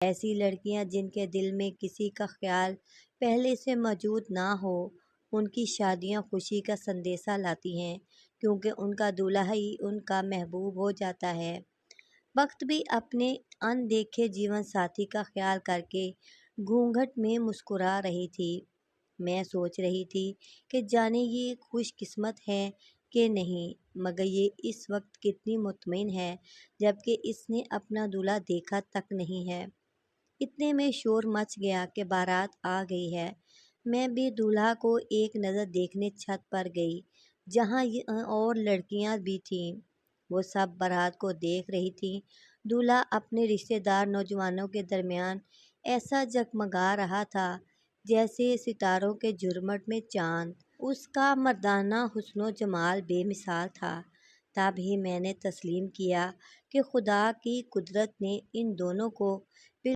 ایسی لڑکیاں جن کے دل میں کسی کا خیال پہلے سے موجود نہ ہو، ان کی شادیاں خوشی کا سندیسہ لاتی ہیں، کیونکہ ان کا دولہا ہی ان کا محبوب ہو جاتا ہے۔ وقت بھی اپنے ان دیکھے جیون ساتھی کا خیال کر کے گھونگھٹ میں مسکرا رہی تھی۔ میں سوچ رہی تھی کہ جانے یہ خوش قسمت ہے کہ نہیں، مگر یہ اس وقت کتنی مطمئن ہے جبکہ اس نے اپنا دولہا دیکھا تک نہیں ہے۔ اتنے میں شور مچ گیا کہ بارات آ گئی ہے۔ میں بھی دولہا کو ایک نظر دیکھنے چھت پر گئی، جہاں اور لڑکیاں بھی تھیں۔ وہ سب بارات کو دیکھ رہی تھیں۔ دولہا اپنے رشتہ دار نوجوانوں کے درمیان ایسا جگمگا رہا تھا جیسے ستاروں کے جھرمٹ میں چاند۔ اس کا مردانہ حسن و جمال بے مثال تھا۔ تب ہی میں نے تسلیم کیا کہ خدا کی قدرت نے ان دونوں کو